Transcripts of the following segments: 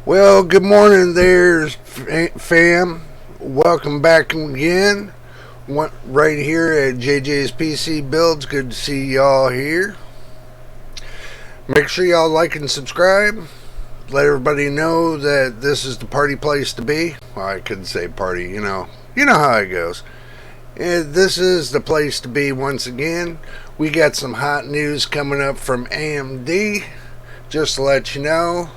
Well, good morning there, fam. Welcome back again. Right here at JJ's PC Builds. Good to see y'all here. Make sure y'all like and subscribe. Let everybody know that this is the party place to be. Well, I couldn't say party, You know how it goes. And this is the place to be once again. We got some hot news coming up from AMD. Just to let you know.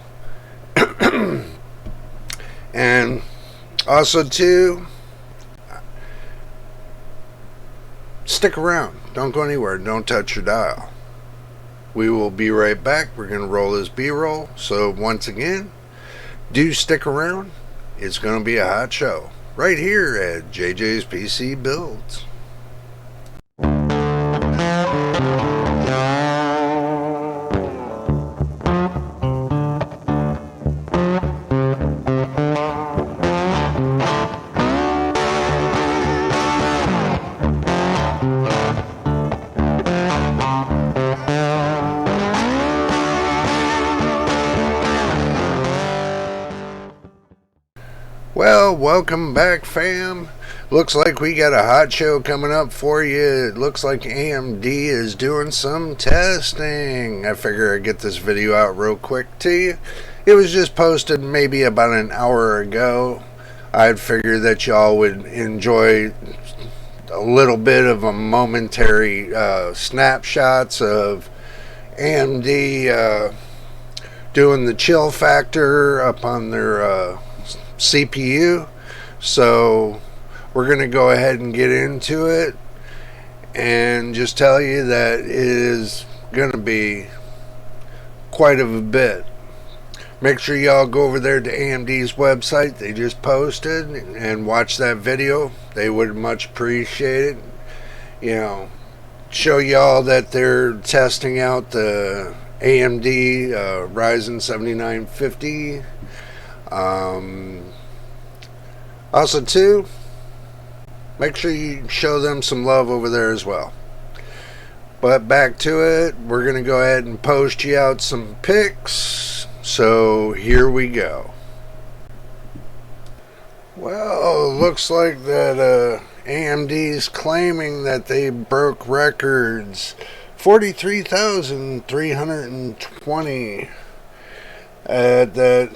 And also too, stick around. Don't go anywhere. Don't touch your dial. We will be right back. We're going to roll this B-roll. So once again, do stick around. It's going to be a hot show right here at JJ's PC Builds. Well, welcome back, fam. Looks like we got a hot show coming up for you. It looks like AMD is doing some testing. I figure I'd get this video out real quick to you. It was just posted maybe about an hour ago. I'd figure that y'all would enjoy a little bit of a momentary snapshots of AMD doing the chill factor up on their CPU. So we're going to go ahead and get into it and just tell you that it is going to be quite of a bit. Make sure y'all go over there to AMD's website. They just posted, and watch that video. They would much appreciate it. Show y'all that they're testing out the AMD Ryzen 7950. Also too, make sure you show them some love over there as well. But back to it, we're going to go ahead and post you out some pics. So here we go. Well, looks like that AMD's claiming that they broke records. 43,320 at that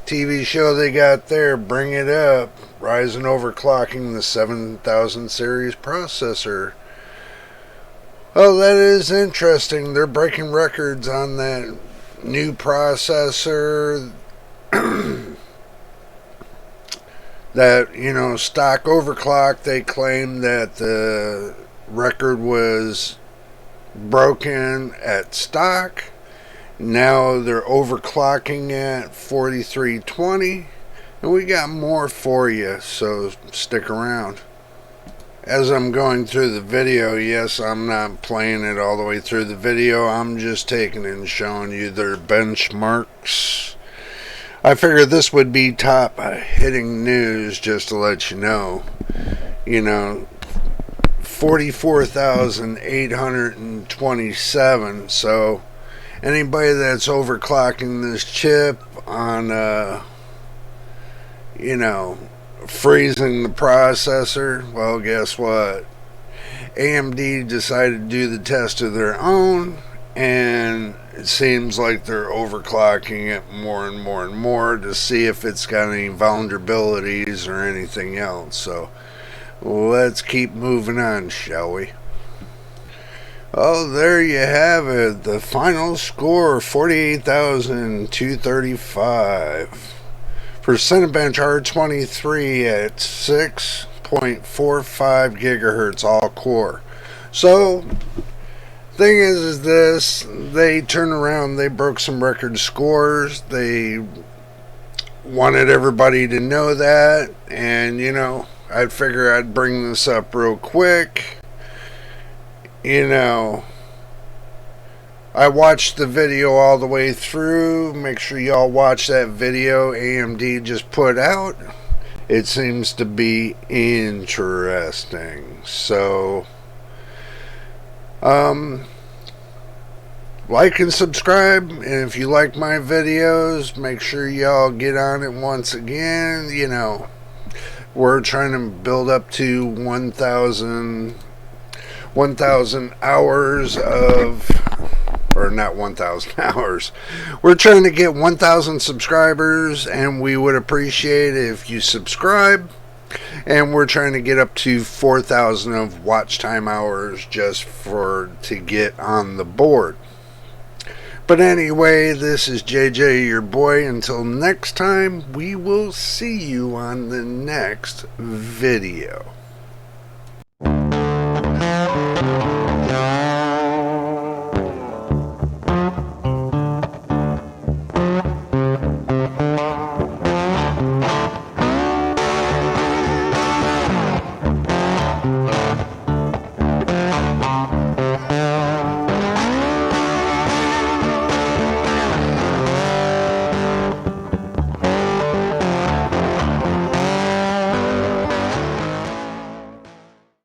TV show they got there, Bring It Up. Ryzen overclocking the 7000 series processor. Oh, that is interesting. They're breaking records on that new processor. That, stock overclock. They claim that the record was broken at stock. Now they're overclocking at 4320, and we got more for you, so stick around. As I'm going through the video, yes, I'm not playing it all the way through the video. I'm just taking it and showing you their benchmarks. I figured this would be top hitting news, just to let you know. 44,827, so anybody that's overclocking this chip on, freezing the processor, well, guess what? AMD decided to do the test of their own, and it seems like they're overclocking it more and more and more to see if it's got any vulnerabilities or anything else. So let's keep moving on, shall we? Oh, there you have it. The final score, 48,235. For Cinebench R23 at 6.45 gigahertz all core. So, thing is this, they turned around, they broke some record scores. They wanted everybody to know that. And, I'd figure I'd bring this up real quick. I watched the video all the way through. Make sure y'all watch that video AMD just put out. It seems to be interesting. So, like and subscribe. And if you like my videos, make sure y'all get on it once again. You know, we're trying to build up to 1,000 hours of, or not 1,000 hours. We're trying to get 1,000 subscribers, and we would appreciate it if you subscribe. And we're trying to get up to 4,000 of watch time hours just to get on the board. But anyway, this is JJ, your boy. Until next time, we will see you on the next video.